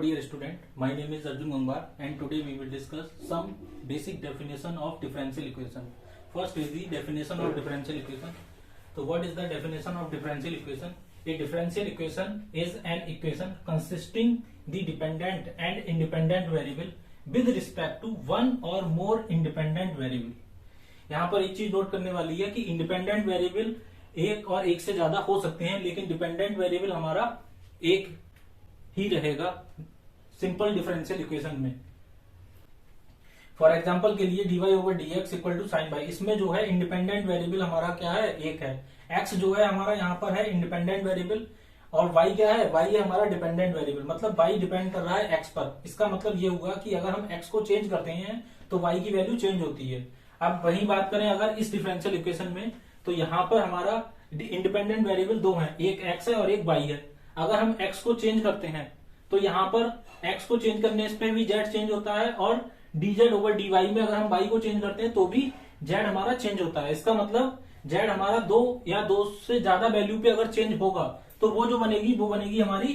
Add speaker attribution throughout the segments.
Speaker 1: dear student, my name is Arjun Gangwar and today we will discuss some basic definition of differential equation. First is the definition of differential equation. So what is the definition of differential equation? A differential equation is an equation consisting the dependent and independent variable with respect to one or more independent variable. यहाँ पर एक चीज note करने वाली है कि independent variable एक और एक से ज्यादा हो सकते हैं, लेकिन डिपेंडेंट वेरिएबल हमारा एक ही रहेगा सिंपल डिफरेंशियल इक्वेशन में। फॉर एग्जांपल के लिए dy over dx equal to sine by, इसमें जो है इंडिपेंडेंट वेरिएबल हमारा क्या है, एक है। x जो है हमारा यहाँ पर है इंडिपेंडेंट वेरिएबल और y क्या है, y है हमारा डिपेंडेंट वेरिएबल, मतलब y डिपेंड कर रहा है x पर। इसका मतलब ये हुआ कि अगर हम x को चेंज करते हैं तो y की वैल्यू चेंज होती है। अब वही बात करें अगर इस डिफरेंशियल इक्वेशन में, तो यहाँ पर हमारा इंडिपेंडेंट वेरिएबल दो हैं, एक x है और एक y है। अगर हम x को चेंज करते हैं तो यहाँ पर x को चेंज करने पे भी z चेंज होता है और dz ओवर dy में अगर हम y को चेंज करते हैं तो भी z हमारा चेंज होता है। इसका मतलब z हमारा दो या दो से ज्यादा वैल्यू पे अगर चेंज होगा तो वो जो बनेगी वो बनेगी हमारी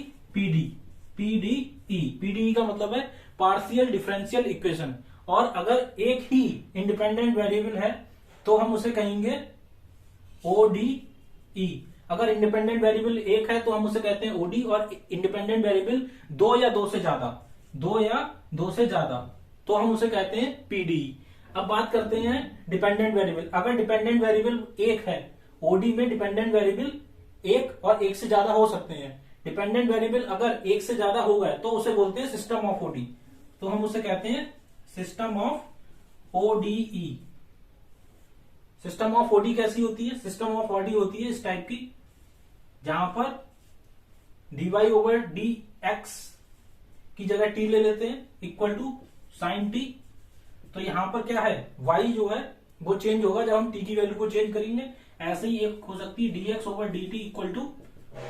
Speaker 1: पीडीई का मतलब है पार्शियल डिफरेंशियल इक्वेशन। और अगर एक ही इंडिपेंडेंट वेरिएबल है तो हम उसे कहेंगे ओडीई। अगर इंडिपेंडेंट वेरिएबल एक है तो हम उसे कहते हैं ओडी, और इंडिपेंडेंट वेरिएबल दो या दो से ज्यादा तो हम उसे कहते हैं पीडीई। अब बात करते हैं डिपेंडेंट वेरिएबल। अगर डिपेंडेंट वेरिएबल एक है, ओडी में डिपेंडेंट वेरिएबल एक और एक से ज्यादा हो सकते हैं। डिपेंडेंट वेरिएबल अगर एक से ज्यादा हो गए तो उसे बोलते हैं सिस्टम ऑफ ओडी, तो हम उसे कहते हैं system of ODE. System of OD कैसी होती है? सिस्टम ऑफ ओडी होती है इस टाइप की, जहां पर dy ओवर डी एक्स की जगह t ले लेते हैं इक्वल टू साइन t। तो यहां पर क्या है, y जो है वो चेंज होगा जब हम t की वैल्यू को चेंज करेंगे। ऐसे ही एक हो सकती है dx over dt equal to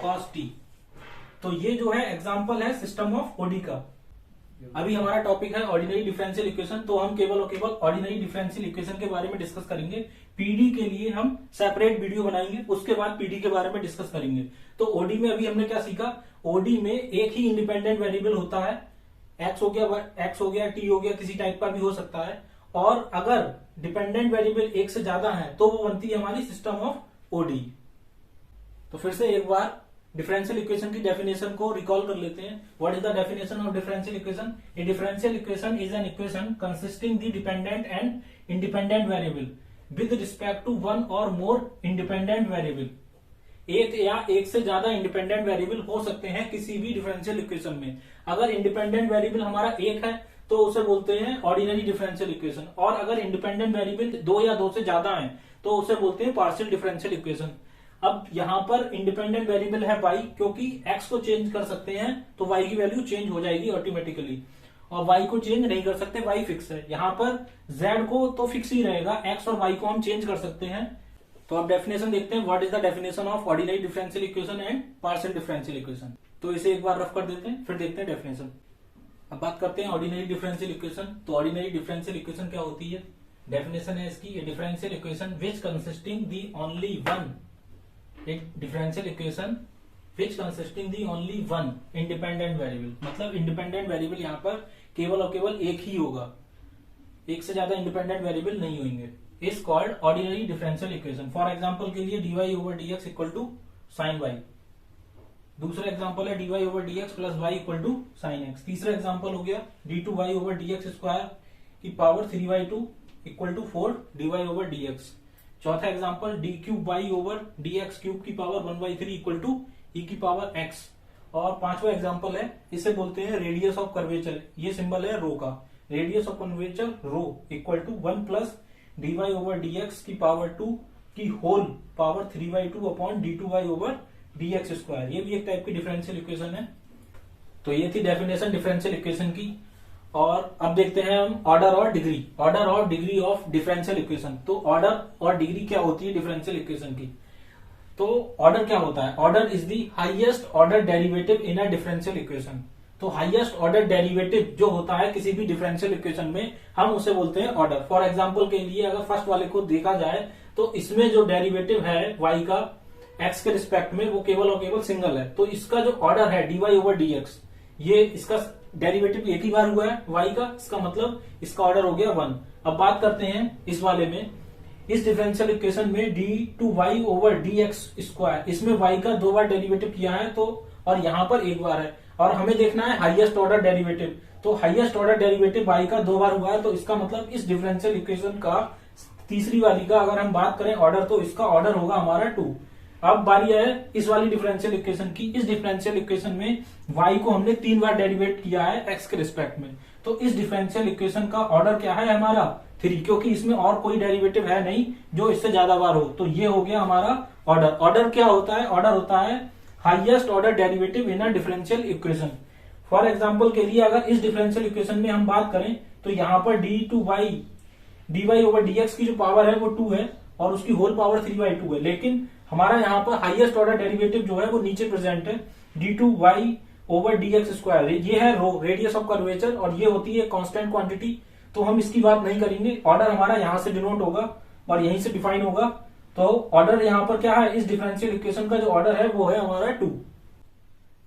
Speaker 1: cos t। तो ये जो है एग्जांपल है सिस्टम ऑफ ओडी का। अभी हमारा टॉपिक है ऑर्डिनरी डिफरेंशियल इक्वेशन, तो हम केवल और केवल ऑर्डिनरी डिफरेंशियल इक्वेशन के बारे में डिस्कस करेंगे। पीडी के लिए हम सेपरेट वीडियो बनाएंगे, उसके बाद पीडी के बारे में डिस्कस करेंगे। तो ओडी में अभी हमने क्या सीखा, ओडी में एक ही इंडिपेंडेंट वेरिएबल होता है, x हो गया t हो गया, किसी टाइप का भी हो सकता है। और अगर डिपेंडेंट वेरिएबल एक से ज्यादा है तो वो बनती है हमारी सिस्टम ऑफ ओडी। तो फिर से एक बार डिफरेंशियल इक्वेशन की डेफिनेशन को रिकॉल कर लेते हैं। What is the definition of differential equation? A differential equation is an equation consisting the dependent and independent variable with respect to one और मोर इंडिपेंडेंट वेरिएबल। एक या एक से ज्यादा इंडिपेंडेंट वेरिएबल हो सकते हैं किसी भी डिफरेंशियल इक्वेशन में। अगर इंडिपेंडेंट वेरिएबल हमारा एक है तो उसे बोलते हैं ऑर्डिनरी डिफरेंशियल इक्वेशन, और अगर इंडिपेंडेंट वेरिएबल दो या दो से ज्यादा है तो उसे बोलते हैं पार्शियल डिफरेंशियल इक्वेशन। अब यहाँ पर इंडिपेंडेंट वेरिएबल है y, क्योंकि x को चेंज कर सकते हैं तो y की वैल्यू चेंज हो जाएगी ऑटोमेटिकली, और y को चेंज नहीं कर सकते, y फिक्स है। यहाँ पर z को तो फिक्स ही रहेगा, x और y को हम चेंज कर सकते हैं। तो अब डेफिनेशन देखते हैं, what is the definition of ordinary differential equation and partial differential equation. तो इसे एक बार रफ कर देते हैं, फिर देखते हैं डेफिनेशन। अब बात करते हैं ऑर्डिनरी डिफरेंशियल इक्वेशन। तो ऑर्डिनरी डिफरेंशियल इक्वेशन क्या होती है? डेफिनेशन है इसकी, differential equation which consisting the only one, एक differential equation which consisting the only one independent variable. मतलब इंडिपेंडेंट वेरिएबल यहाँ पर केवल और केवल एक ही होगा, एक से ज्यादा इंडिपेंडेंट वेरिएबल नहीं होंगे। Is called ordinary differential equation. For example के लिए dy over dx equal to sine y। दूसरा एग्जांपल है dy over dx plus y equal to sine x। तीसरा एग्जांपल हो गया d2y ओवर dx स्क्वायर की power 3y2 equal to 4 dy over dx। चौथा example d cube y over d x cube की power 1/3 equal to e की power x. और पांचवा example है, इसे बोलते हैं रेडियस ऑफ कर्वेचर, ये सिंबल है रो का। Radius of curvature rho equal to 1 plus d y over d x की पावर 2 की whole power 3/2 upon d2y over d x square. ये भी एक टाइप की डिफरेंशियल इक्वेशन है। तो ये थी डेफिनेशन डिफरेंशियल इक्वेशन की। और अब देखते हैं हम ऑर्डर और डिग्री, ऑर्डर और डिग्री ऑफ डिफरेंशियल इक्वेशन। तो ऑर्डर और डिग्री क्या होती है डिफरेंशियल इक्वेशन की? तो ऑर्डर क्या होता है? Order is the highest order derivative in a differential equation. तो हाईएस्ट ऑर्डर डेरिवेटिव जो होता है किसी भी डिफरेंशियल इक्वेशन में, हम उसे बोलते हैं ऑर्डर। फॉर एग्जांपल के लिए अगर फर्स्ट वाले को देखा जाए तो इसमें जो डेरिवेटिव है y का x के रिस्पेक्ट में वो केवल और केवल सिंगल है। तो इसका जो ऑर्डर है dy ओवर dx, ये इसका डेरिवेटिव एक ही बार हुआ है y का, इसका मतलब इसका ऑर्डर हो गया 1। अब बात करते हैं इस वाले में, इस डिफरेंशियल इक्वेशन में d2y ओवर dx स्क्वायर, इसमें y का 2 बार डेरिवेटिव किया है तो, और यहां पर एक बार है, और हमें देखना है हाईएस्ट ऑर्डर डेरिवेटिव। तो हाईएस्ट ऑर्डर डेरिवेटिव y का 2 बार हुआ है, तो इसका मतलब इस डिफरेंशियल इक्वेशन का तीसरी वाली का अगर हम बात करें ऑर्डर, तो इसका ऑर्डर होगा हमारा 2। अब बारी है इस वाली डिफरेंशियल इक्वेशन की। इस डिफरेंशियल इक्वेशन में y को हमने 3 बार डेरिवेट किया है x के रिस्पेक्ट में, तो इस डिफरेंशियल इक्वेशन का ऑर्डर क्या है हमारा 3, क्योंकि इसमें और कोई डेरिवेटिव है नहीं जो इससे ज्यादा बार हो। तो ये हो गया हमारा ऑर्डर। ऑर्डर क्या होता है? ऑर्डर होता है highest order derivative in a differential equation. For example के लिए अगर इस डिफरेंशियल इक्वेशन में हम बात करें तो यहाँ पर d2y dy ओवर dx की जो पावर है वो 2 है और उसकी होल पावर 3/2 है, लेकिन हमारा यहाँ पर हाईएस्ट ऑर्डर डेरिवेटिव जो है वो नीचे प्रेजेंट है d2y ओवर dx स्क्वायर। ये है रो रेडियस ऑफ कर्वेचर और ये होती है कांस्टेंट क्वांटिटी, तो हम इसकी बात नहीं करेंगे। ऑर्डर हमारा यहां से डिनोट होगा और यहीं से डिफाइन होगा। तो ऑर्डर यहां पर क्या है? इस डिफरेंशियल इक्वेशन का जो ऑर्डर है वो है हमारा 2।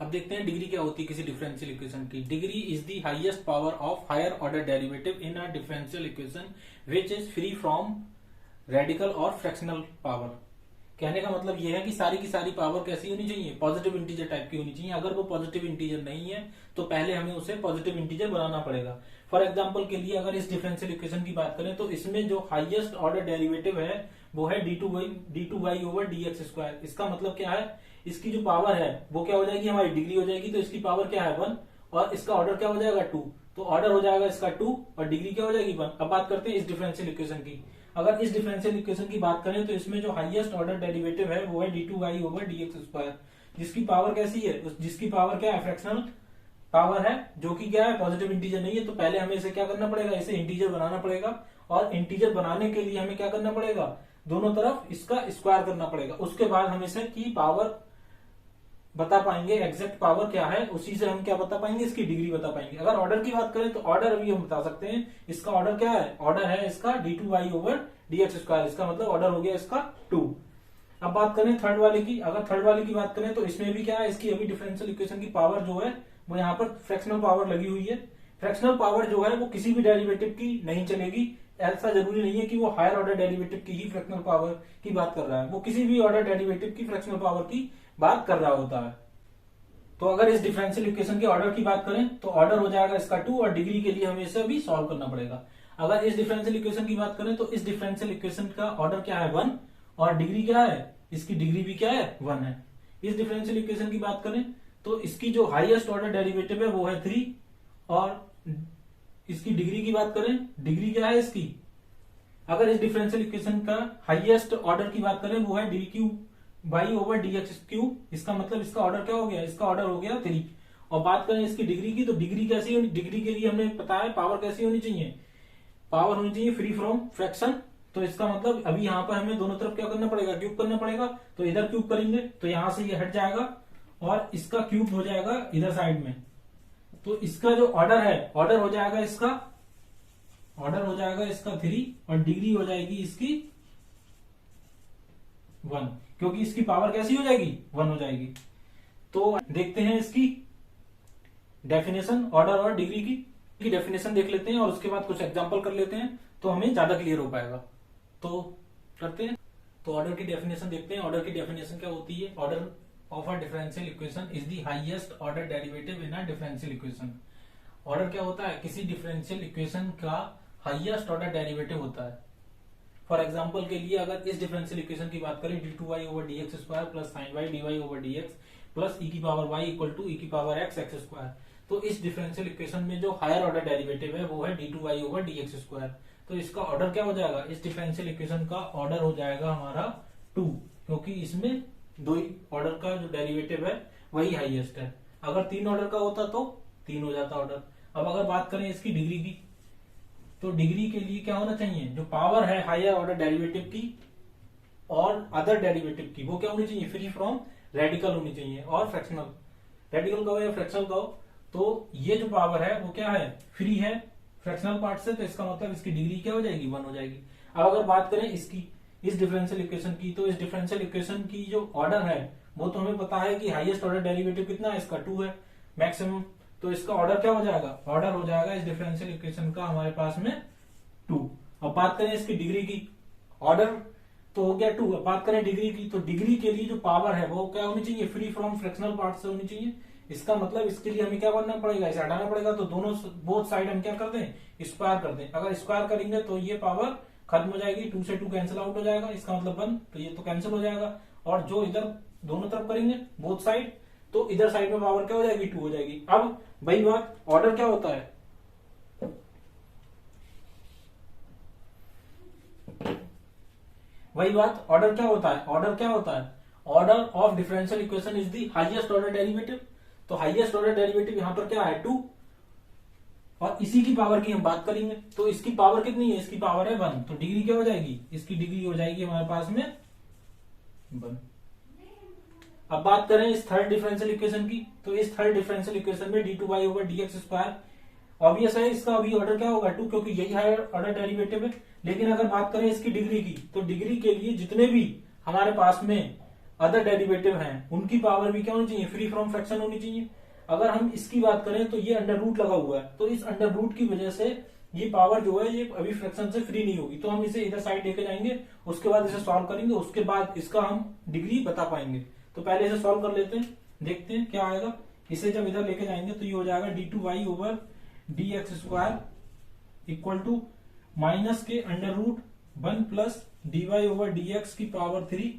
Speaker 1: अब देखते हैं डिग्री क्या होती है किसी डिफरेंशियल इक्वेशन की। Degree is the highest power of higher order derivative in a differential equation which is free from radical और फ्रैक्शनल पावर। कहने का मतलब यह है कि सारी की सारी पावर कैसी होनी चाहिए? पॉजिटिव इंटीजर टाइप की होनी चाहिए। अगर वो पॉजिटिव इंटीजर नहीं है तो पहले हमें उसे पॉजिटिव इंटीजर बनाना पड़ेगा। फॉर एग्जांपल के लिए अगर इस डिफरेंशियल इक्वेशन की बात करें तो इसमें जो हाईएस्ट ऑर्डर डेरिवेटिव है वो है d2y ओवर dx स्क्वायर। इसका मतलब क्या है? इसकी जो पावर है वो क्या हो जाएगी? हमारी डिग्री हो जाएगी, तो इसकी पावर क्या है 1 और इसका ऑर्डर क्या हो जाएगा 2। तो ऑर्डर हो जाएगा इसका 2 और डिग्री क्या हो जाएगी 1। अब बात करते हैं इस डिफरेंशियल इक्वेशन की। अगर इस डिफरेंशियल इक्वेशन की बात करें तो इसमें जो हाईएस्ट ऑर्डर डेरिवेटिव है वो है d2y ओवर dx स्क्वायर, जिसकी पावर कैसी है? जिसकी पावर क्या है? फ्रैक्शनल पावर है, जो कि क्या है? पॉजिटिव इंटीजर नहीं है। तो पहले हमें इसे क्या करना पड़ेगा? इसे इंटीजर बनाना पड़ेगा, और इंटीजर बनाने के लिए हमें क्या करना पड़ेगा? दोनों तरफ इसका स्क्वायर करना पड़ेगा। उसके बाद हम इसे की पावर बता पाएंगे, एग्जैक्ट पावर क्या है, उसी से हम क्या बता पाएंगे? इसकी डिग्री बता पाएंगे। अगर ऑर्डर की बात करें तो ऑर्डर अभी हम बता सकते हैं। इसका ऑर्डर क्या है? ऑर्डर है इसका d2y ओवर dx स्क्वायर। इसका मतलब ऑर्डर हो गया इसका 2। अब बात करें थर्ड वाले की। अगर थर्ड वाले की बात करें तो इसमें भी क्या है? इसकी अभी डिफरेंशियल इक्वेशन की पावर जो है वो यहाँ पर फ्रैक्शनल पावर लगी हुई है। फ्रैक्शनल पावर जो है वो किसी भी डेरिवेटिव की नहीं चलेगी। ऐसा जरूरी नहीं है कि वो हायर ऑर्डर डेरिवेटिव की ही फ्रैक्शनल पावर की बात कर रहा है, वो किसी भी ऑर्डर डेरिवेटिव की फ्रैक्शनल पावर की बात कर रहा होता है। तो अगर इस डिफरेंशियल इक्वेशन के ऑर्डर की बात करें तो ऑर्डर हो जाएगा इसका 2 और डिग्री के लिए हमें इसे अभी सॉल्व करना पड़ेगा। अगर इस डिफरेंशियल इक्वेशन की बात करें तो इस डिफरेंशियल इक्वेशन का ऑर्डर क्या है 1 और डिग्री क्या है? इसकी डिग्री भी क्या है? 1 है। इस डिफरेंशियल इक्वेशन की बात करें तो इसकी जो हाईएस्ट ऑर्डर डेरिवेटिव है वो है 3 और इसकी डिग्री की बात करें, डिग्री क्या है इसकी? अगर इस डिफरेंशियल इक्वेशन का हाईएस्ट ऑर्डर की बात करें वो है d3y ओवर dx क्यूब। इसका मतलब इसका ऑर्डर क्या हो गया? इसका ऑर्डर हो गया 3। और बात करें इसकी डिग्री की तो डिग्री कैसी होनी? डिग्री के लिए हमने बताया पावर कैसी होनी चाहिए? पावर होनी चाहिए फ्री फ्रॉम फ्रैक्शन। तो इसका मतलब अभी यहाँ पर हमें दोनों तरफ क्या करना पड़ेगा? क्यूब करना पड़ेगा। तो इधर क्यूब करेंगे तो यहां से ये हट जाएगा और इसका क्यूब हो जाएगा इधर साइड में। तो इसका जो ऑर्डर है, ऑर्डर हो जाएगा इसका 3 और डिग्री हो जाएगी इसकी 1, क्योंकि इसकी पावर कैसी हो जाएगी? 1 हो जाएगी। तो देखते हैं इसकी डेफिनेशन ऑर्डर और डिग्री की डेफिनेशन देख लेते हैं और उसके बाद कुछ एग्जांपल कर लेते हैं तो हमें ज्यादा क्लियर हो पाएगा। तो करते हैं। तो ऑर्डर की डेफिनेशन देखते हैं। ऑर्डर की डेफिनेशन क्या होती है? Order of a differential equation is the highest order derivative in a differential equation. Order क्या होता है? किसी डिफरेंशियल इक्वेशन का हाईएस्ट ऑर्डर डेरिवेटिव होता है। फॉर एग्जांपल के लिए अगर इस डिफरेंशियल इक्वेशन की बात करें d2y over dx square plus sin y dy over dx plus e की power y equal to e की पावर x x स्क्वायर, तो इस डिफरेंशियल इक्वेशन में जो हायर ऑर्डर डेरिवेटिव है वो है d2y ओवर dx स्क्वायर। तो इसका ऑर्डर क्या हो जाएगा? इस डिफरेंशियल इक्वेशन का ऑर्डर हो जाएगा हमारा 2, क्योंकि इसमें 2 ही ऑर्डर का जो डेरिवेटिव है वही हाईएस्ट है। अगर 3 ऑर्डर का होता तो 3 हो जाता ऑर्डर। अब अगर बात करें इसकी डिग्री की तो डिग्री के लिए क्या होना चाहिए? जो पावर है हायर ऑर्डर डेरिवेटिव की और अदर डेरिवेटिव की वो क्या होनी चाहिए? फ्री फ्रॉम रेडिकल होनी चाहिए और फ्रैक्शनल। रेडिकल कहो या फ्रैक्शनल कहो, तो ये जो पावर है वो क्या है? फ्री है फ्रैक्शनल पार्ट से, तो इसका मतलब इसकी डिग्री क्या हो जाएगी? 1 हो जाएगी। अब अगर बात करें इसकी इस डिफरेंशियल इक्वेशन की, तो इस डिफरेंशियल इक्वेशन की जो ऑर्डर है वो तो हमें पता है कि हाईएस्ट ऑर्डर डेरिवेटिव कितना है? इसका 2 है। मैक्सिमम तो इसका ऑर्डर क्या हो जाएगा, ऑर्डर हो जाएगा इस डिफरेंशियल इक्वेशन का हमारे पास में 2। अब बात करें इसकी डिग्री की, ऑर्डर तो हो गया 2, अब बात करें डिग्री की, तो डिग्री के लिए जो पावर है वो क्या होनी चाहिए, फ्री फ्रॉम फ्रैक्शनल पार्ट से होनी चाहिए। इसका मतलब इसके लिए हमें क्या करना पड़ेगा, इसे हटाना पड़ेगा, तो दोनों बोथ साइड हम क्या कर दें, स्क्वायर कर दें। अगर स्क्वायर करेंगे तो ये पावर खत्म हो जाएगी, 2 से 2 कैंसिल आउट हो जाएगा, इसका मतलब 1, तो ये तो कैंसिल हो जाएगा। और जो इधर दोनों तरफ करेंगे बोथ साइड, तो इधर साइड में पावर क्या हो जाएगी, 2 हो जाएगी। अब वही बात, ऑर्डर क्या होता है, वही बात, ऑर्डर क्या होता है, ऑर्डर क्या होता है, order of differential equation is the highest order derivative. तो हाईएस्ट ऑर्डर डेरिवेटिव यहां पर क्या है, 2, और इसी की पावर की हम बात करेंगे, तो इसकी पावर कितनी है, इसकी पावर है 1, तो डिग्री क्या हो जाएगी, इसकी डिग्री हो जाएगी हमारे पास में 1। अब बात करें इस थर्ड डिफरेंशियल इक्वेशन की, तो इस थर्ड डिफरेंशियल इक्वेशन में d2y/dx², ऑब्वियस है इसका अभी ऑर्डर क्या होगा 2, क्योंकि यही हायर ऑर्डर डेरिवेटिव है। लेकिन अगर बात करें इसकी डिग्री की, तो डिग्री के लिए जितने भी हमारे पास में अदर डेरिवेटिव हैं उनकी पावर भी क्या होनी चाहिए, फ्री फ्रॉम फ्रैक्शन होनी चाहिए। अगर हम इसकी बात करें तो ये अंडर रूट लगा हुआ है, तो इस अंडर रूट की वजह से ये पावर जो है ये अभी फ्रैक्शन से फ्री नहीं होगी, तो हम इसे इधर साइड लेके जाएंगे, उसके बाद इसे सॉल्व करेंगे, उसके बाद इसका हम डिग्री बता पाएंगे। तो पहले इसे सॉल्व कर लेते हैं, देखते हैं क्या आएगा। इसे जब इधर लेके जाएंगे तो ये हो जाएगा d2y/dx² इक्वल टू माइनस के अंडर रूट 1 प्लस dy/dx की पावर 3।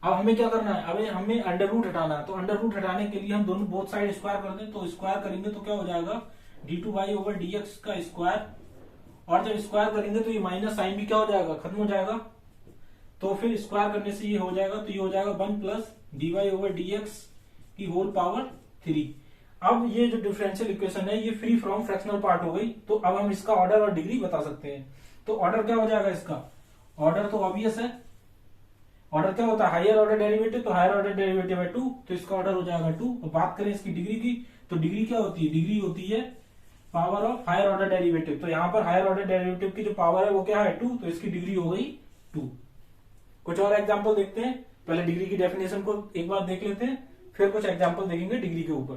Speaker 1: अब हमें क्या करना है, अब हमें अंडर रूट हटाना है, तो अंडर रूट हटाने के लिए हम दोनों बोथ साइड स्क्वायर कर दें, तो स्क्वायर करेंगे तो क्या हो जाएगा d2y/dx का स्क्वायर, और जब स्क्वायर करेंगे तो ये माइनस साइन भी क्या हो जाएगा, खत्म हो जाएगा, तो फिर स्क्वायर करने से ये हो जाएगा, तो ये हो जाएगा 1 प्लस dy/dx की होल पावर 3। अब ये जो डिफरेंशियल इक्वेशन है ये फ्री फ्रॉम फ्रैक्शनल पार्ट हो गई, तो अब हम इसका ऑर्डर और डिग्री बता सकते हैं। तो ऑर्डर क्या हो जाएगा इसका, ऑर्डर तो ऑब्वियस है, ऑर्डर क्या होता है, हायर ऑर्डर डेरिवेटिव, तो हायर ऑर्डर डेरिवेटिव है 2, तो इसका ऑर्डर हो जाएगा 2। और बात करें इसकी डिग्री की, तो डिग्री क्या होती है, डिग्री होती है power of higher order derivative, तो यहाँ पर हायर ऑर्डर डेरिवेटिव की जो पावर है वो क्या है 2, तो इसकी डिग्री हो गई 2। कुछ और एग्जाम्पल देखते हैं, पहले डिग्री की डेफिनेशन को एक बार देख लेते हैं, फिर कुछ एग्जाम्पल देखेंगे डिग्री के ऊपर।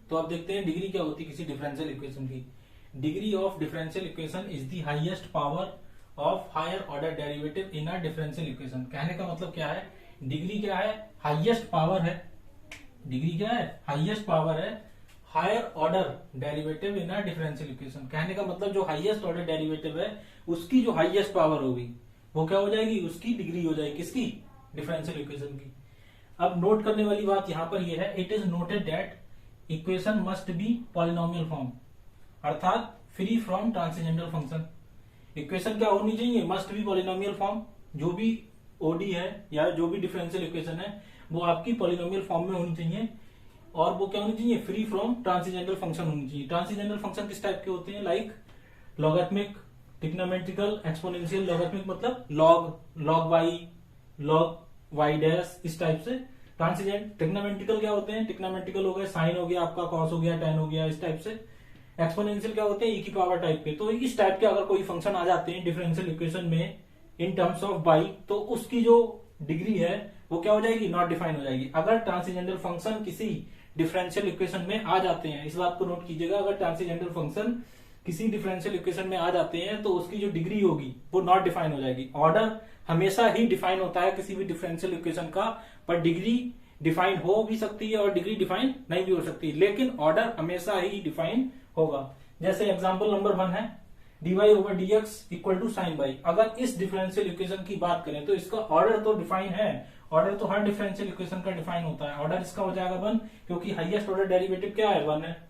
Speaker 1: तो अब देखते हैं डिग्री क्या होती है किसी डिफरेंशियल इक्वेशन की। Degree of differential equation is the highest power of higher order derivative in a differential equation. कहने का मतलब क्या है, डिग्री क्या है, हाईएस्ट पावर है, डिग्री क्या है, हाईएस्ट पावर है higher order derivative in a differential equation. कहने का मतलब जो हाईएस्ट ऑर्डर डेरिवेटिव है उसकी जो हाईएस्ट पावर होगी वो क्या हो जाएगी, उसकी डिग्री हो जाएगी, किसकी, डिफरेंशियल इक्वेशन की। अब नोट करने वाली बात यहां पर यह है, it is noted that equation must be polynomial form, अर्थात free from transcendental function. Equation क्या होनी चाहिए, मस्ट बी पॉलिनोमियल फॉर्म, जो भी ओडी है या जो भी डिफरेंशियल इक्वेशन है वो आपकी पॉलिनोमियल फॉर्म में होनी चाहिए, और वो क्या होनी चाहिए, फ्री फ्रॉम ट्रांसेंडेंटल फंक्शन होनी चाहिए। ट्रांसेंडेंटल फंक्शन किस टाइप के होते हैं, like logarithmic, trigonometrical, exponential. Logarithmic मतलब log y, log y dash, इस टाइप से। ट्रांसेंडेंट ट्रिग्नोमेट्रिकल क्या होते हैं, ट्रिग्नोमेट्रिकल हो गए, साइन हो गया आपका, कॉस हो गया, टेन हो गया, इस टाइप से। एक्सपोनेंशियल क्या होते हैं, ई की पावर टाइप के। तो इस टाइप के अगर कोई फंक्शन आ जाते हैं डिफरेंशियल इक्वेशन में इन टर्म्स ऑफ बाई, तो उसकी जो डिग्री है वो क्या हो जाएगी, नॉट डिफाइन हो जाएगी। अगर ट्रांसेंडेंटल फंक्शन किसी डिफरेंशियल इक्वेशन में आ जाते हैं, इस बात को नोट कीजिएगा, अगर ट्रांसेंडेंटल फंक्शन किसी डिफरेंशियल इक्वेशन में आ जाते हैं तो उसकी जो डिग्री होगी वो नॉट डिफाइन हो जाएगी। ऑर्डर हमेशा ही डिफाइन होता है किसी भी डिफरेंशियल इक्वेशन का, पर डिग्री डिफाइन हो भी सकती है और डिग्री डिफाइन नहीं भी हो सकती, लेकिन ऑर्डर हमेशा ही डिफाइन होगा। जैसे एग्जांपल नंबर 1 है dy/dx equal to sine by. अगर इस डिफरेंशियल इक्वेशन की बात करें तो इसका ऑर्डर तो डिफाइन है, ऑर्डर तो हर डिफरेंशियल इक्वेशन का डिफाइन होता है। ऑर्डर इसका हो जाएगा 1, क्योंकि हाईएस्ट ऑर्डर डेरिवेटिव क्या है, 1 है,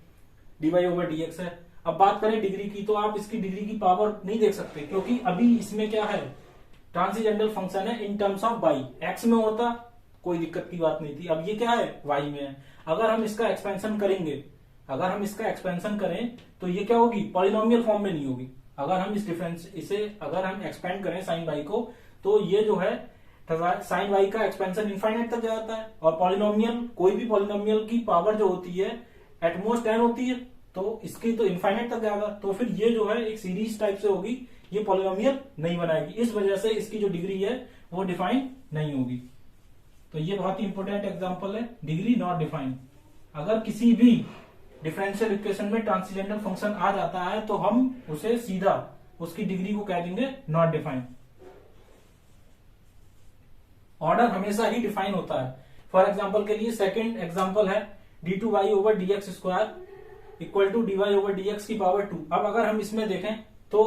Speaker 1: dy/dx है। अब बात करें डिग्री की, तो आप इसकी डिग्री की पावर नहीं देख सकते, क्योंकि अभी इसमें क्या है, ट्रांसेंडेंटल फंक्शन है in terms of by. X में होता कोई दिक्कत की बात नहीं थी, अब ये क्या है, वाई में है। अगर हम इसका एक्सपेंशन करेंगे, अगर हम इसका एक्सपेंशन करें तो ये क्या होगी, पॉलिनोमियल फॉर्म में नहीं होगी। अगर हम इस डिफरेंस इसे अगर हम एक्सपेंड करें साइन वाई को, तो ये जो है साइन वाई का एक्सपेंशन इनफाइनाइट तक जाता है, और पॉलिनोमियल, कोई भी पॉलिनोमियल की पावर जो होती है एटमोस्ट n होती है, तो इसकी तो इनफाइनाइट तक जाएगा, तो फिर ये जो है एक सीरीज टाइप से होगी, ये पॉलिनोमियल नहीं बनाएगी। इस वजह से इसकी जो डिग्री है वो डिफाइन नहीं होगी। तो ये बहुत ही इंपॉर्टेंट एग्जांपल है, डिग्री नॉट डिफाइंड। अगर किसी भी डिफरेंशियल इक्वेशन में ट्रांसेंडेंटल फंक्शन आ जाता है तो हम उसे सीधा उसकी डिग्री को कह देंगे नॉट डिफाइंड। ऑर्डर हमेशा ही डिफाइन होता है। फॉर एग्जाम्पल के लिए सेकेंड एग्जाम्पल है d2y ओवर dx स्क्वायर equal to dy over dx की पावर 2। अब अगर हम इसमें देखें तो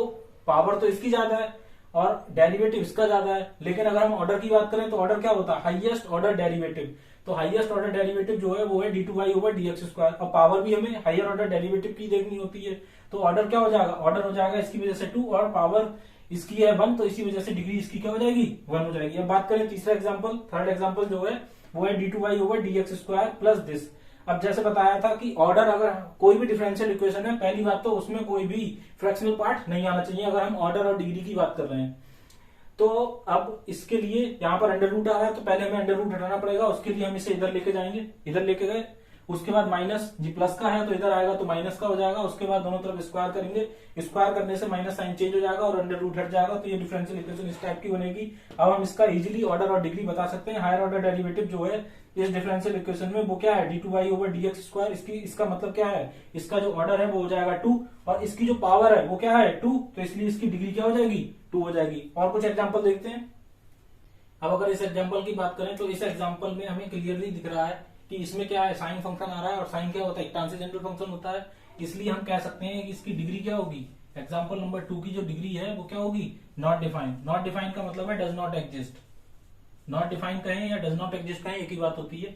Speaker 1: पावर तो इसकी ज्यादा है और डेरिवेटिव इसका ज्यादा है, लेकिन अगर हम ऑर्डर की बात करें तो ऑर्डर क्या होता है, हाईएस्ट ऑर्डर डेरिवेटिव। तो हाईएस्ट ऑर्डर डेरिवेटिव जो है वो है d2y ओवर dx स्क्वायर। और पावर भी हमें हायर ऑर्डर डेरिवेटिव की देखनी होती है, तो ऑर्डर क्या हो जाएगा, ऑर्डर हो जाएगा इसकी वजह से 2 और पावर इसकी है 1, तो इसी वजह से डिग्री इसकी क्या हो जाएगी, 1 हो जाएगी। अब बात करें तीसरा एग्जाम्पल, थर्ड एग्जाम्पल जो है वो है d2y over dx square plus this. अब जैसे बताया था कि ऑर्डर अगर कोई भी डिफरेंशियल इक्वेशन है, पहली बात तो उसमें कोई भी फ्रैक्शनल पार्ट नहीं आना चाहिए अगर हम ऑर्डर और डिग्री की बात कर रहे हैं। तो अब इसके लिए यहाँ पर अंडर रूट आ रहा है तो पहले हमें अंडर रूट हटाना पड़ेगा, उसके लिए हम इसे इधर लेके जाएंगे, इधर लेके गए, उसके बाद माइनस जी प्लस का है तो इधर आएगा तो माइनस का हो जाएगा, उसके बाद दोनों तरफ स्क्वायर करेंगे, स्क्वायर करने से माइनस साइन चेंज हो जाएगा और अंडर रूट हट जाएगा, तो ये डिफरेंशियल इक्वेशन इस टाइप की बनेगी। अब हम इसका इजीली ऑर्डर और डिग्री बता सकते हैं। हायर ऑर्डर डेरिवेटिव जो है इस डिफरेंशियल इक्वेशन में वो क्या है, d2y ओवर dx स्क्वायर। इसका मतलब क्या है, इसका जो ऑर्डर है वो हो जाएगा 2 और इसकी जो पावर है वो क्या है 2, तो इसलिए इसकी डिग्री क्या हो जाएगी, 2 हो जाएगी। और कुछ एग्जाम्पल देखते हैं। अब अगर इस एग्जाम्पल की बात करें तो इस एग्जाम्पल में हमें क्लियरली दिख रहा है कि इसमें क्या है, साइन फंक्शन आ रहा है और साइन क्या होता है, ट्रांसेंडेंटल फंक्शन होता है, इसलिए हम कह सकते हैं कि इसकी डिग्री क्या होगी, एग्जाम्पल नंबर 2 की जो डिग्री है वो क्या होगी, नॉट डिफाइंड। नॉट डिफाइंड का मतलब है does not exist. Not defined कहें या डज नॉट एग्जिस्ट कहें एक ही बात होती है।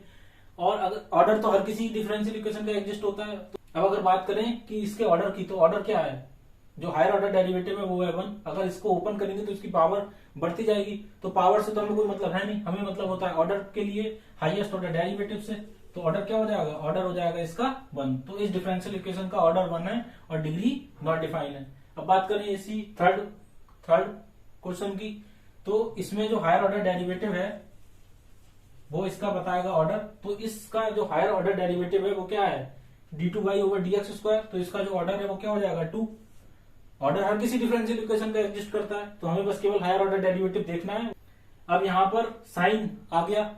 Speaker 1: और अगर ऑर्डर तो हर किसी डिफरेंशियल इक्वेशन का एग्जिस्ट होता है। तो अब अगर बात करें कि इसके ऑर्डर की, तो ऑर्डर क्या है, जो हायर ऑर्डर डेरिवेटिव है वो है 1। अगर इसको ओपन करेंगे तो इसकी पावर बढ़ती जाएगी, तो पावर से तो हमें कोई मतलब है नहीं, हमें मतलब होता है ऑर्डर के लिए हाईएस्ट ऑर्डर डेरिवेटिव से। तो ऑर्डर क्या हो जाएगा, ऑर्डर हो जाएगा इसका 1। तो इस डिफरेंशियल इक्वेशन का ऑर्डर 1 है और डिग्री नॉट डिफाइंड है। अब बात करें इसी थर्ड क्वेश्चन की, तो इसमें जो हायर ऑर्डर डेरिवेटिव है वो इसका बताएगा ऑर्डर। तो इसका जो हायर ऑर्डर डेरिवेटिव है वो क्या है, d2y ओवर dx स्क्वायर। तो इसका जो ऑर्डर है वो क्या हो जाएगा 2। ऑर्डर हर किसी डिफरेंशियल इक्वेशन का एग्जिस्ट करता है, तो हमें बस केवल हायर ऑर्डर डेरिवेटिव देखना है। अब यहां पर साइन आ गया,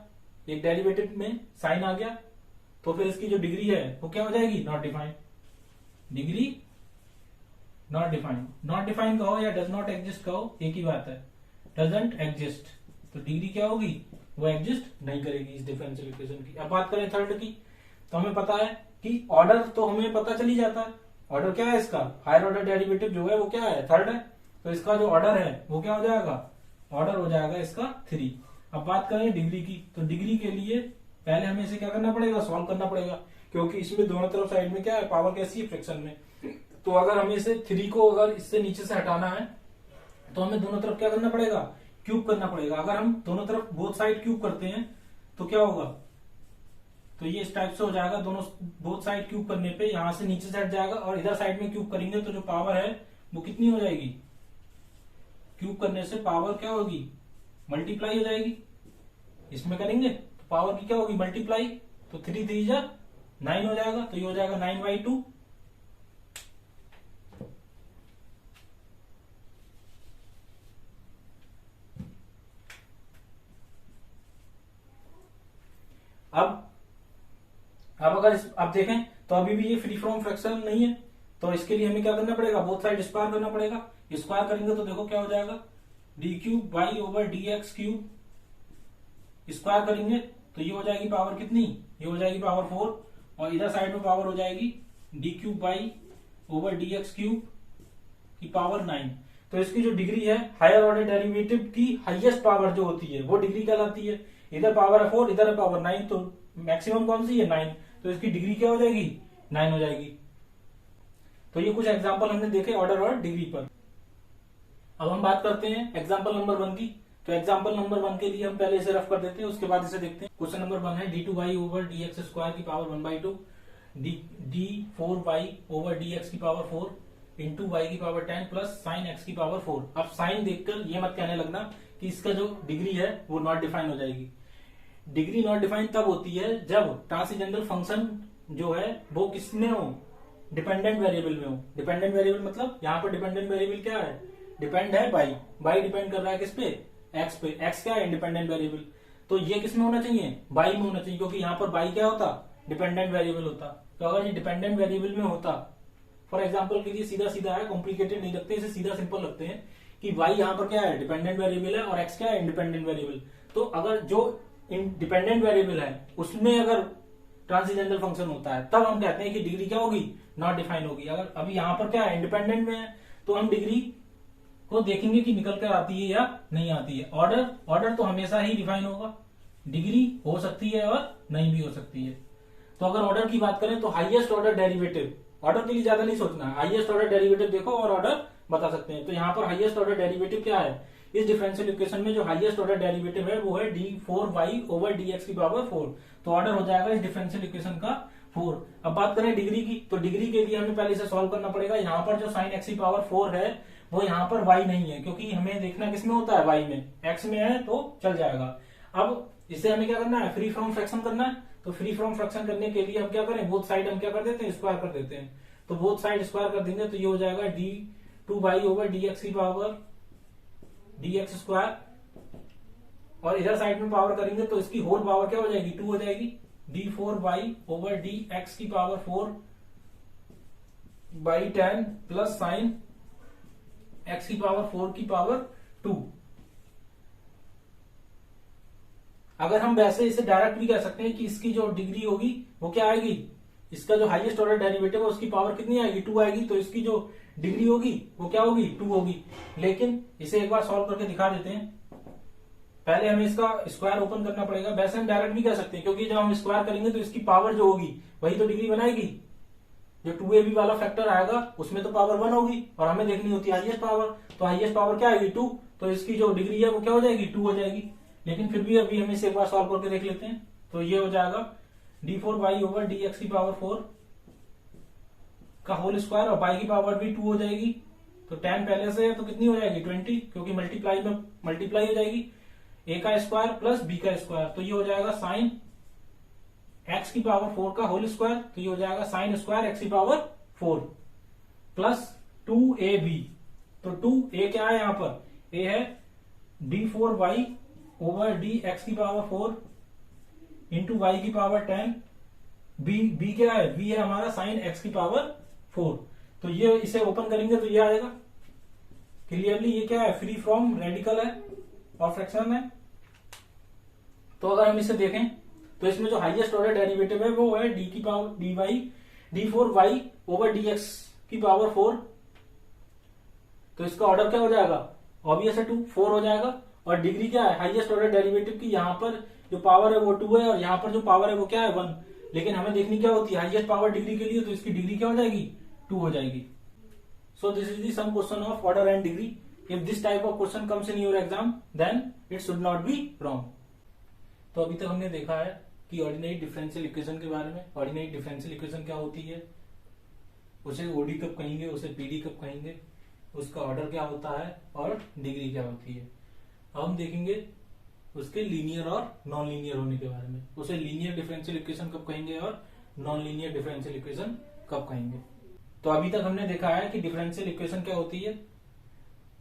Speaker 1: एक डेरिवेटिव में साइन आ गया, तो फिर इसकी जो डिग्री है वो क्या हो जाएगी, not defined. Degree not defined, not defined कहो या डज नॉट एग्जिस्ट कहो एक ही बात है, डजंट एग्जिस्ट। तो डिग्री क्या होगी, वो एग्जिस्ट नहीं करेगी इस डिफरेंशियल इक्वेशन की। अब बात करें थर्ड की, तो हमें पता है कि ऑर्डर तो हमें पता चल ही जाता है। ऑर्डर क्या है इसका, हायर ऑर्डर डेरिवेटिव जो है वो क्या है, थर्ड है, तो इसका जो ऑर्डर है वो क्या हो जाएगा, ऑर्डर हो जाएगा इसका 3। अब बात करें डिग्री की, तो डिग्री के लिए पहले हमें इसे क्या करना पड़ेगा, सॉल्व करना पड़ेगा, क्योंकि इसमें दोनों तरफ साइड में क्या है, पावर कैसी है, फ्रैक्शन में। तो अगर हमें इसे 3 को अगर इससे नीचे से हटाना है तो हमें दोनों तरफ क्या करना पड़ेगा, क्यूब करना पड़ेगा। अगर हम दोनों तरफ बोथ साइड क्यूब करते हैं तो क्या होगा, तो ये इस टाइप से हो जाएगा। दोनों बोथ साइड क्यूब करने पे यहां से नीचे से हट जाएगा और इधर साइड में क्यूब करेंगे तो जो पावर है वो कितनी हो जाएगी, क्यूब करने से पावर क्या होगी, मल्टीप्लाई हो जाएगी। इसमें करेंगे तो पावर की क्या होगी, मल्टीप्लाई, तो 3 3 जा 9 हो जाएगा, तो ये हो जाएगा 9/2। अब अगर अब देखें तो अभी भी ये फ्री फ्रॉम फ्रैक्शन नहीं है, तो इसके लिए हमें क्या करना पड़ेगा, बोथ साइड स्क्वायर करना पड़ेगा। स्क्वायर करेंगे तो देखो क्या हो जाएगा, d3y over dx cube. Square करेंगे तो ये हो जाएगी पावर कितनी, ये हो जाएगी पावर 4 और इधर साइड में पावर हो जाएगी d3y ओवर dx क्यूब की पावर 9। तो इसकी जो डिग्री है हायर ऑर्डर डेरिवेटिव की हाईएस्ट पावर जो होती है वो डिग्री कहलाती है। इधर पावर है 4, इधर है पावर 9, तो मैक्सिमम कौन सी है 9, तो इसकी डिग्री क्या हो जाएगी, 9 हो जाएगी। तो ये कुछ एग्जांपल हमने देखे ऑर्डर और डिग्री पर। अब हम बात करते हैं एग्जांपल नंबर 1 की। तो एग्जांपल नंबर 1 के लिए हम पहले इसे रफ कर देते हैं, उसके बाद इसे देखते हैं। क्वेश्चन नंबर 1 है d2y ओवर dx स्क्वायर की पावर 1/2 d4y ओवर dx की पावर 4 इंटू y की पावर 10 प्लस साइन x की पावर 4। अब साइन देखकर ये मत कहने लगना कि इसका जो डिग्री है वो नॉट डिफाइन हो जाएगी। डिग्री नॉट डिफाइन तब होती है जब ट्रांसेंडेंटल फंक्शन जो है वो किसमें हो, डिपेंडेंट वेरिएबल में हो। डिपेंडेंट वेरिएबल मतलब यहाँ पर डिपेंडेंट वेरिएबल क्या है, डिपेंड है बाई डिपेंड कर रहा है किस पे, एक्स पे। एक्स क्या है, इंडिपेंडेंट वेरिएबल। तो ये किस में होना चाहिए, बाई में होना चाहिए, क्योंकि यहाँ पर बाई क्या होता, डिपेंडेंट वेरिएबल होता। तो अगर ये डिपेंडेंट वेरिएबल में होता, फॉर एग्जाम्पल के लिए सीधा सीधा है, कॉम्प्लिकेटेड नहीं रखते, इसे सीधा सिंपल रखते हैं कि y यहाँ पर क्या है, डिपेंडेंट वेरिएबल है और x क्या है, इंडिपेंडेंट वेरिएबल। तो अगर जो डिपेंडेंट वेरिएबल है उसमें अगर ट्रांसेंडेंटल फंक्शन होता है तब हम कहते हैं कि डिग्री क्या होगी, नॉट डिफाइन होगी। अगर अभी यहाँ पर क्या है, इंडिपेंडेंट में है, तो हम डिग्री को देखेंगे कि निकल कर आती है या नहीं आती है। ऑर्डर तो हमेशा ही डिफाइन होगा, डिग्री हो सकती है और नहीं भी हो सकती है। तो अगर ऑर्डर की बात करें तो हाईएस्ट ऑर्डर डेरिवेटिव, ऑर्डर के लिए ज्यादा नहीं सोचना है, हाईएस्ट ऑर्डर डेरिवेटिव देखो और ऑर्डर बता सकते हैं। तो यहाँ पर हाईएस्ट ऑर्डर डेरिवेटिव क्या है, इस डिफरेंशियल इक्वेशन में जो हाईएस्ट ऑर्डर डेरिवेटिव है वो है d4y ओवर dx की पावर 4। तो ऑर्डर हो जाएगा इस डिफरेंशियल इक्वेशन का 4। अब बात करें डिग्री की, तो डिग्री के लिए हमें पहले इसे सॉल्व करना पड़ेगा। यहाँ पर जो साइन x की पावर 4 है वो यहाँ पर y नहीं है, क्योंकि हमें देखना किस में होता है, y में, x में है तो चल जाएगा। अब इसे हमें क्या करना है, फ्री फ्रॉम फ्रैक्शन करना है। तो फ्री फ्रॉम फ्रैक्शन करने के लिए हम क्या करें, बोथ साइड हम क्या कर देते हैं, स्क्वायर कर देते हैं। तो बोथ साइड स्क्वायर कर देंगे तो ये हो जाएगा d2y ओवर dx की पावर dx स्क्वायर, और इधर साइड में पावर करेंगे तो इसकी होल पावर क्या हो जाएगी, 2 हो जाएगी। d4y ओवर dx की power 4 by 10 plus sign x की पावर 4 की पावर 2। अगर हम वैसे इसे डायरेक्ट भी कह सकते हैं कि इसकी जो डिग्री होगी वो क्या आएगी, इसका जो हाईएस्ट ऑर्डर डेरिवेटिव है उसकी पावर कितनी आएगी, 2 आएगी। तो इसकी जो डिग्री होगी वो क्या होगी, 2 होगी। लेकिन इसे एक बार सॉल्व करके दिखा देते हैं। पहले हमें इसका स्क्वायर ओपन करना पड़ेगा। वैसे हम डायरेक्ट भी कह सकते हैं, क्योंकि जब हम स्क्वायर करेंगे तो इसकी पावर जो होगी वही तो डिग्री बनाएगी। जो 2ab वाला फैक्टर आएगा उसमें तो पावर 1 होगी और हमें देखनी होती है हाईएस्ट पावर। तो हाईएस्ट पावर क्या आएगी, 2। तो इसकी जो डिग्री है वो क्या हो जाएगी, 2 हो जाएगी। लेकिन फिर भी अभी हम इसे एक बार सॉल्व करके देख लेते हैं। तो ये हो जाएगा d4y ओवर dx की पावर 4 का होल स्क्वायर, और y की पावर भी 2 हो जाएगी। तो 10 पहले से है तो कितनी हो जाएगी, 20, क्योंकि मल्टीप्लाई में मल्टीप्लाई हो जाएगी, a का स्क्वायर प्लस b का स्क्वायर। तो ये हो जाएगा साइन x की पावर 4 का होल स्क्वायर। तो ये हो जाएगा साइन स्क्वायर x की पावर 4 प्लस 2ab। तो 2a क्या है यहाँ पर, a है d4y ओवर dx की पावर 4 इंटू y की पावर 10, b क्या है, b है हमारा साइन x की पावर 4। तो ये इसे ओपन करेंगे तो ये आएगा क्लियरली। ये क्या है, फ्री फ्रॉम रेडिकल है और फ्रैक्शन है। तो अगर हम इसे देखें तो इसमें जो हाईएस्ट ऑर्डर डेरिवेटिव है वो है d की पावर d4y ओवर dx की पावर 4। तो इसका ऑर्डर क्या हो जाएगा, ऑब्वियस है 2, 4 हो जाएगा। और डिग्री क्या है, हाईएस्ट ऑर्डर डेरिवेटिव की यहाँ पर जो पावर है वो 2 है और यहाँ पर जो पावर है वो क्या है, 1। लेकिन हमें देखनी क्या होती है, हाईएस्ट पावर डिग्री के लिए, तो इसकी डिग्री क्या हो जाएगी, 2 हो जाएगी। So this is the some question of order and degree. If this type of question comes in your exam then it should not be wrong. तो अभी तक हमने देखा है कि ऑर्डिनरी डिफरेंशियल इक्वेशन के बारे में। ऑर्डिनरी डिफरेंशियल इक्वेशन क्या होती है, उसे ओडी कब कहेंगे, उसे पीडी कब कहेंगे, उसका ऑर्डर क्या होता है और डिग्री क्या होती है। अब हम देखेंगे उसके लीनियर और नॉन लीनियर होने के बारे में। उसे लीनियर डिफरेंशियल इक्वेशन कब कहेंगे और नॉन लीनियर डिफरेंशियल इक्वेशन कब कहेंगे। तो अभी तक हमने देखा है कि डिफरेंशियल इक्वेशन क्या होती है।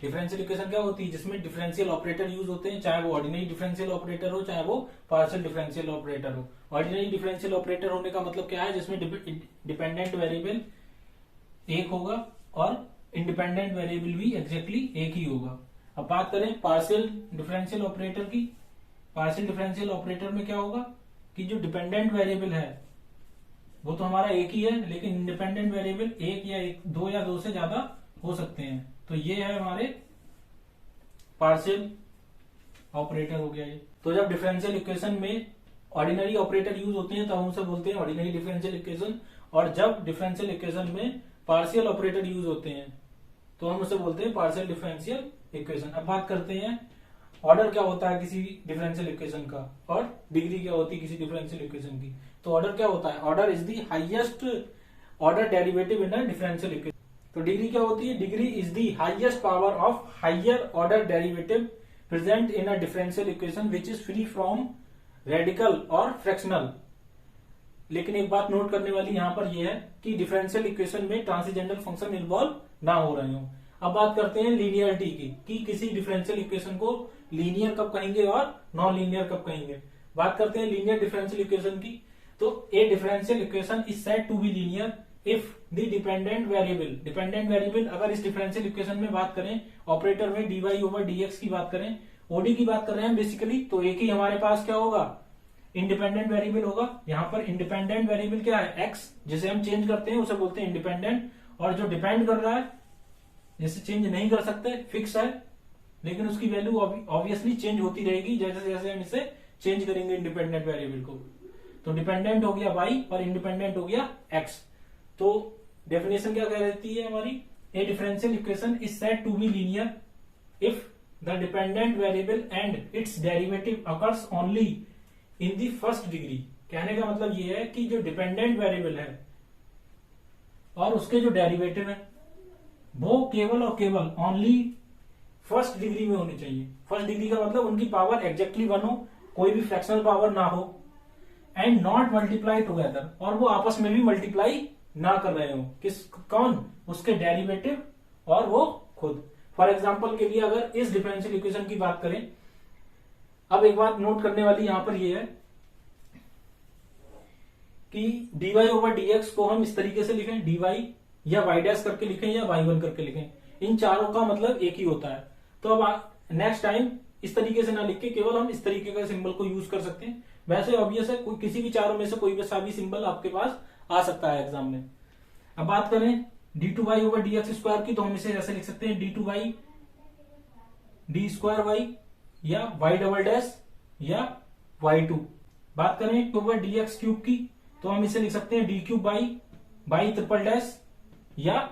Speaker 1: डिफरेंशियल इक्वेशन क्या होती है, जिसमें डिफरेंशियल ऑपरेटर यूज होते हैं, चाहे वो ऑर्डिनरी डिफरेंशियल ऑपरेटर हो चाहे वो पार्शियल डिफरेंशियल ऑपरेटर हो। ऑर्डिनरी डिफरेंशियल ऑपरेटर होने का मतलब क्या है, जिसमें डिपेंडेंट वेरिएबल एक होगा और इंडिपेंडेंट वेरिएबल भी एग्जैक्टली एक ही होगा। अब बात करें पार्शियल डिफरेंशियल ऑपरेटर की। पार्शियल डिफरेंशियल ऑपरेटर में क्या होगा कि जो डिपेंडेंट वेरिएबल है वो तो हमारा एक ही है, लेकिन इंडिपेंडेंट वेरिएबल एक या दो या दो से ज्यादा हो सकते हैं। तो ये है हमारे पार्शियल ऑपरेटर हो गया ये। तो जब डिफरेंशियल इक्वेशन में ऑर्डिनरी ऑपरेटर यूज होते हैं तब हम उसे बोलते हैं ऑर्डिनरी डिफरेंशियल इक्वेशन, और जब डिफरेंशियल इक्वेशन में पार्शियल ऑपरेटर यूज होते हैं तो हम उसे बोलते हैं पार्शियल डिफरेंशियल इक्वेशन। अब बात करते हैं ऑर्डर क्या होता है किसी डिफरेंशियल इक्वेशन का और डिग्री क्या होती है किसी डिफरेंशियल इक्वेशन की। तो ऑर्डर क्या होता है, order is the highest order derivative in a differential equation. तो डिग्री क्या होती है, degree is the highest power of higher order derivative present in a differential equation which is free from radical और fractional. लेकिन एक बात note करने वाली यहाँ पर यह है कि डिफरेंशियल इक्वेशन में ट्रांसेंडेंटल फंक्शन इन्वॉल्व ना हो रहे हो। अब बात करते हैं लीनियरिटी की, कि किसी डिफरेंशियल इक्वेशन को लीनियर कब कहेंगे और नॉन लीनियर कब कहेंगे। बात करते हैं लीनियर डिफरेंशियल इक्वेशन की। तो a differential equation is said to be linear if the dependent variable अगर इस डिफरेंशियल इक्वेशन में बात करें, ऑपरेटर में dy ओवर dx की बात करें, ओडी की बात कर रहे हैं बेसिकली, तो एक ही हमारे पास क्या होगा, इंडिपेंडेंट वेरिएबल होगा। यहाँ पर इंडिपेंडेंट वेरिएबल क्या है, x, जिसे हम चेंज करते हैं उसे बोलते हैं इंडिपेंडेंट, और जो डिपेंड कर रहा है जिसे चेंज नहीं कर सकते, फिक्स है, लेकिन उसकी वैल्यू ऑब्वियसली चेंज होती रहेगी जैसे जैसे हम इसे चेंज करेंगे इंडिपेंडेंट वेरिएबल को। तो डिपेंडेंट हो गया y और इंडिपेंडेंट हो गया x। तो डेफिनेशन क्या कह रहती है हमारी, a differential equation is said to be linear if the dependent variable and its derivative occurs only in the first degree. कहने का मतलब ये है कि जो डिपेंडेंट वेरिएबल है और उसके जो डेरिवेटिव है वो केवल और केवल ओनली फर्स्ट डिग्री में होनी चाहिए। फर्स्ट डिग्री का मतलब उनकी पावर एग्जैक्टली 1 हो, कोई भी फ्रैक्शनल पावर ना हो, एंड नॉट मल्टीप्लाई टुगेदर, और वो आपस में भी मल्टीप्लाई ना कर रहे हो। कौन, उसके डेरिवेटिव और वो खुद। फॉर एग्जाम्पल के लिए अगर इस डिफरेंशियल इक्वेशन की बात करें, अब एक बात नोट करने वाली यहां पर ये है कि dy ओवर dx को हम इस तरीके से लिखें, dy या y डैश करके लिखें या y1 करके लिखें, इन चारों का मतलब एक ही होता है। तो अब नेक्स्ट टाइम इस तरीके से ना लिख के केवल हम इस तरीके का सिंबल को यूज कर सकते हैं। वैसे ऑब्वियस है किसी भी चारों में से कोई भी सा भी सिंबल आपके पास आ सकता है एग्जाम में। अब बात करें d2y ओवर dx स्क्वायर की, तो हम इसे ऐसे लिख सकते हैं d2y d स्क्वायर y या y डबल डैश या y2। बात करें ओवर dx क्यूब की, तो हम इसे लिख सकते हैं d cube y triple dash या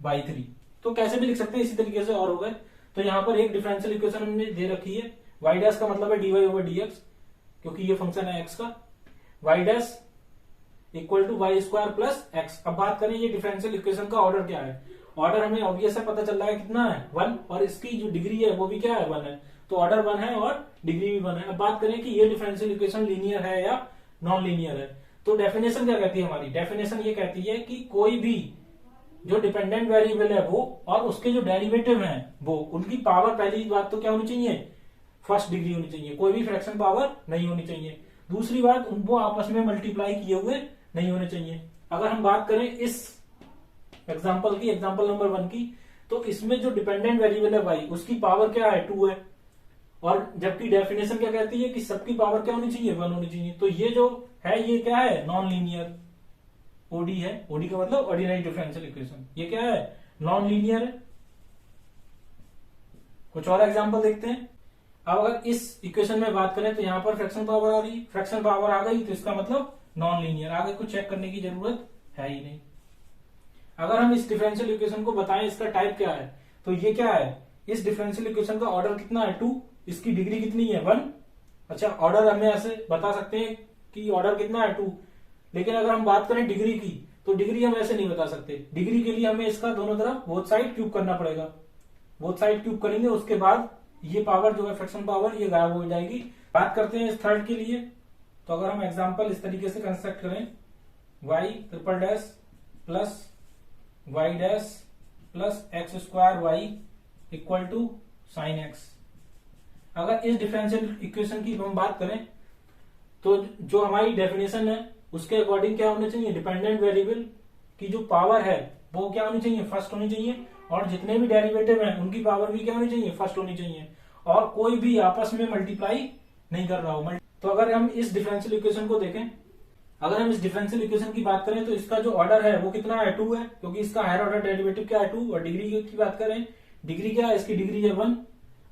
Speaker 1: y3। तो कैसे भी लिख सकते हैं इसी तरीके से और हो गए। तो यहां पर एक डिफरेंशियल इक्वेशन हमने दे रखी है, y डैश का मतलब है dy ओवर dx, क्योंकि ये फंक्शन है x का, y dash equal to y square plus x. अब बात करें ये डिफरेंशियल इक्वेशन का ऑर्डर क्या है। ऑर्डर हमें ऑब्वियस है, पता चल रहा है कितना है 1, और इसकी जो डिग्री है वो भी क्या है 1 है, तो ऑर्डर 1 है और डिग्री भी 1 है। अब बात करें कि ये डिफरेंशियल इक्वेशन लीनियर है या नॉन लीनियर है, तो डेफिनेशन क्या कहती है हमारी, डेफिनेशन ये कहती है कि कोई भी जो डिपेंडेंट वेरिएबल है वो और उसके जो डेरिवेटिव हैं वो, उनकी पावर, पहली बात तो क्या होनी चाहिए, फर्स्ट डिग्री होनी चाहिए, कोई भी फ्रैक्शन पावर नहीं होनी चाहिए। दूसरी बात, उनको आपस में मल्टीप्लाई किए हुए नहीं होने चाहिए। अगर हम बात करें इस एग्जांपल की, एग्जांपल नंबर 1 की, तो इसमें जो डिपेंडेंट वेरिएबल है y, उसकी पावर क्या है 2 है, और जबकि डेफिनेशन क्या कहती है कि सबकी पावर क्या होनी चाहिए 1 होनी चाहिए। तो ये जो है ये क्या है, नॉन लीनियर ओडी है। ओडी का मतलब ऑर्डिनरी डिफरेंशियल इक्वेशन, ये क्या है, नॉन लीनियर है। कुछ और एग्जांपल देखते हैं। अब अगर इस इक्वेशन में बात करें तो यहां पर फ्रैक्शन पावर आ रही, फ्रैक्शन पावर आ गई, तो इसका मतलब नॉन लीनियर। आगे कुछ चेक करने की जरूरत है ही नहीं। अगर हम इस डिफरेंशियल इक्वेशन को बताएं इसका टाइप क्या है, तो ये क्या है, इस डिफरेंशियल इक्वेशन का ऑर्डर कितना है 2, इसकी डिग्री कितनी है 1। अच्छा, ऑर्डर हमें ऐसे बता सकते हैं कि ऑर्डर कितना है 2, लेकिन अगर हम बात करें डिग्री की, तो डिग्री हम ऐसे नहीं बता सकते। डिग्री के लिए हमें इसका दोनों तरफ बोथ साइड क्यूब करना पड़ेगा। बोथ साइड क्यूब करेंगे, उसके बाद ये पावर जो है फ्रैक्शन पावर, ये गायब हो जाएगी। बात करते हैं इस थर्ड के लिए, तो अगर हम एग्जांपल इस तरीके से कंस्ट्रक्ट करें, y triple dash plus y dash plus x square y equal to sine x. अगर इस डिफरेंशियल इक्वेशन की हम बात करें तो जो हमारी डेफिनेशन है उसके अकॉर्डिंग क्या होना चाहिए, डिपेंडेंट वेरिएबल की जो पावर है वो क्या होनी चाहिए, फर्स्ट होनी चाहिए, और जितने भी डेरिवेटिव हैं उनकी पावर भी क्या होनी चाहिए, फर्स्ट होनी चाहिए, और कोई भी आपस में मल्टीप्लाई नहीं कर रहा हो। तो अगर हम इस डिफरेंशियल इक्वेशन को देखें, अगर हम इस डिफरेंशियल इक्वेशन की बात करें तो इसका जो ऑर्डर है वो कितना है 2 है, क्योंकि इसका हायर ऑर्डर डेरिवेटिव क्या है 2, और डिग्री की बात करें, डिग्री क्या है, इसकी डिग्री है 1।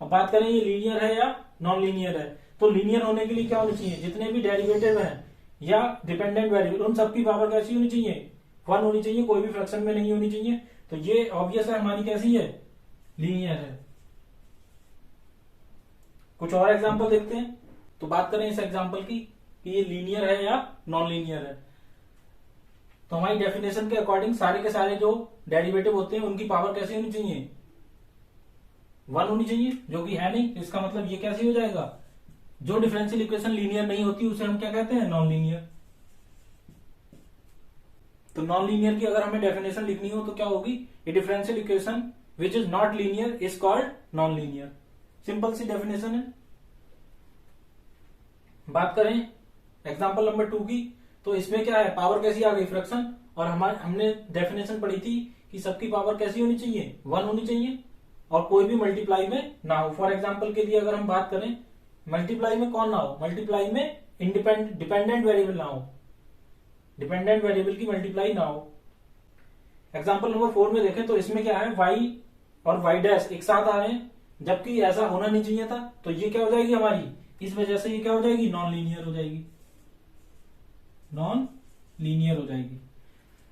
Speaker 1: अब बात करें ये लीनियर है या नॉन लीनियर है, तो लीनियर होने के लिए क्या होना चाहिए, जितने भी डेरिवेटिव हैं या डिपेंडेंट वेरिएबल उन सबकी पावर कैसी होनी चाहिए, 1 होनी चाहिए, कोई भी फ्रैक्शन में नहीं होनी चाहिए। तो ये ऑब्वियस है हमारी कैसी है, लीनियर है। कुछ और एग्जांपल देखते हैं। तो बात करें इस एग्जांपल की कि ये लीनियर है या नॉन लीनियर है, तो हमारी डेफिनेशन के अकॉर्डिंग सारे के सारे जो डेरिवेटिव होते हैं उनकी पावर कैसी होनी चाहिए, 1 होनी चाहिए, जो कि है नहीं। इसका मतलब ये कैसे हो जाएगा, जो डिफरेंशियल इक्वेशन लीनियर नहीं होती उसे हम क्या कहते हैं, नॉन लीनियर। तो नॉन लीनियर की अगर हमें डेफिनेशन लिखनी हो तो क्या होगी, a differential equation which is not linear is called non linear. Simple सी डेफिनेशन है। बात करें एग्जांपल नंबर 2 की, तो इसमें क्या है, पावर कैसी आ गई, फ्रैक्शन, और हमने डेफिनेशन पढ़ी थी कि सबकी पावर कैसी होनी चाहिए, 1 होनी चाहिए, और कोई भी मल्टीप्लाई में ना हो। फॉर एग्जांपल के लिए अगर हम बात करें, मल्टीप्लाई में कौन ना हो, मल्टीप्लाई में डिपेंडेंट वेरिएबल ना हो, डिपेंडेंट वेरिएबल की मल्टीप्लाई ना हो। एग्जांपल नंबर 4 में देखें तो इसमें क्या है, y और y' एक साथ आ रहे हैं, जबकि ऐसा होना नहीं चाहिए था, तो ये क्या हो जाएगी हमारी, इस वजह से ये क्या हो जाएगी, नॉन लीनियर हो जाएगी, नॉन लीनियर हो जाएगी।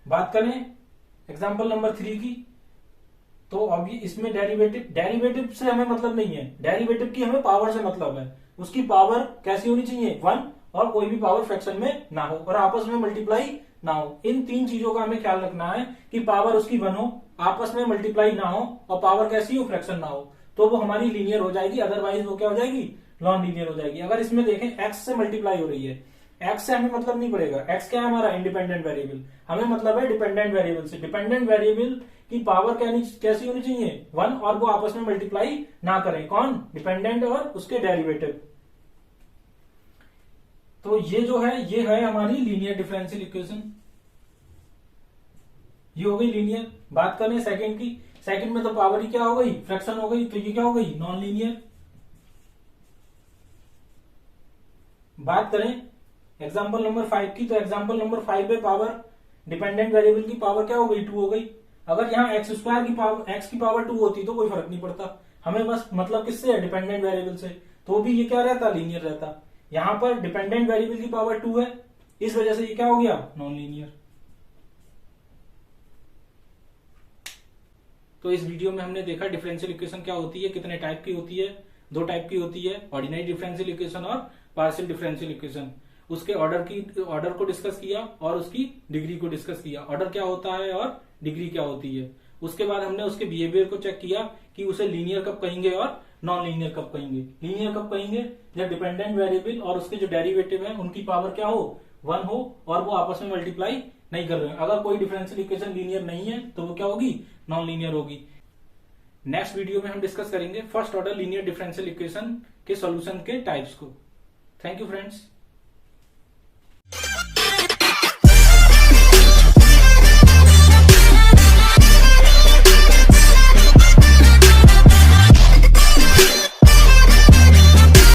Speaker 1: बात करें एग्जांपल नंबर 3 की, तो अब ये इसमें डेरिवेटिव से हमें मतलब नहीं है, डेरिवेटिव की हमें पावर से मतलब है। उसकी पावर कैसी होनी चाहिए, 1, और कोई भी पावर फ्रैक्शन में ना हो, और आपस में मल्टीप्लाई ना हो। इन 3 चीजों का हमें ख्याल रखना है कि पावर उसकी 1 हो, आपस में मल्टीप्लाई ना हो, और पावर कैसी हो, फ्रैक्शन ना हो, तो वो हमारी लीनियर हो जाएगी। अदरवाइज वो क्या हो जाएगी, नॉन लीनियर हो जाएगी। अगर इसमें देखें x से मल्टीप्लाई हो रही है, x से हमें मतलब नहीं पड़ेगा, x क्या है हमारा, इंडिपेंडेंट वेरिएबल, हमें मतलब है डिपेंडेंट वेरिएबल से। डिपेंडेंट वेरिएबल की पावर कैसी होनी चाहिए, 1, और वो आपस में मल्टीप्लाई ना करें, कौन, डिपेंडेंट और उसके डेरिवेटिव। तो ये जो है, ये है हमारी लीनियर डिफरेंशियल इक्वेशन, ये हो गई लीनियर। बात करें सेकंड की, सेकंड में तो पावर ही क्या हो गई, फ्रैक्शन हो गई, तो ये क्या हो गई, नॉन लीनियर। बात करें एग्जाम्पल नंबर 5 की, तो एग्जाम्पल नंबर 5 में पावर, डिपेंडेंट वेरिएबल की पावर क्या हो गई, 2 हो गई। अगर यहाँ x² की पावर, x की पावर 2 होती तो कोई फर्क नहीं पड़ता, हमें बस मतलब किससे है, डिपेंडेंट वेरिएबल से, तो भी ये क्या रहता, लीनियर रहता। यहां पर डिपेंडेंट वेरिएबल की पावर 2 है, इस वजह से ये क्या हो गया, नॉन लीनियर। तो इस वीडियो में हमने देखा डिफरेंशियल इक्वेशन क्या होती है, कितने टाइप की होती है, 2 टाइप की होती है, ऑर्डिनरी डिफरेंशियल इक्वेशन और पार्शियल डिफरेंशियल इक्वेशन। उसके ऑर्डर को डिस्कस किया और उसकी डिग्री को डिस्कस किया, ऑर्डर क्या होता है और डिग्री क्या होती है। उसके बाद हमने उसके बिहेवियर को चेक किया कि उसे लीनियर कब कहेंगे और नॉन लीनियर कब कहेंगे। लीनियर कब कहेंगे, जब डिपेंडेंट वेरिएबल और उसके जो डेरिवेटिव है उनकी पावर क्या हो, 1 हो, और वो आपस में मल्टीप्लाई नहीं कर रहे हैं। अगर कोई डिफरेंशियल इक्वेशन लीनियर नहीं है तो वो क्या होगी, नॉन लीनियर होगी। नेक्स्ट वीडियो में हम डिस्कस करेंगे first order linear differential equation के सॉल्यूशन के टाइप्स को। Thank you friends.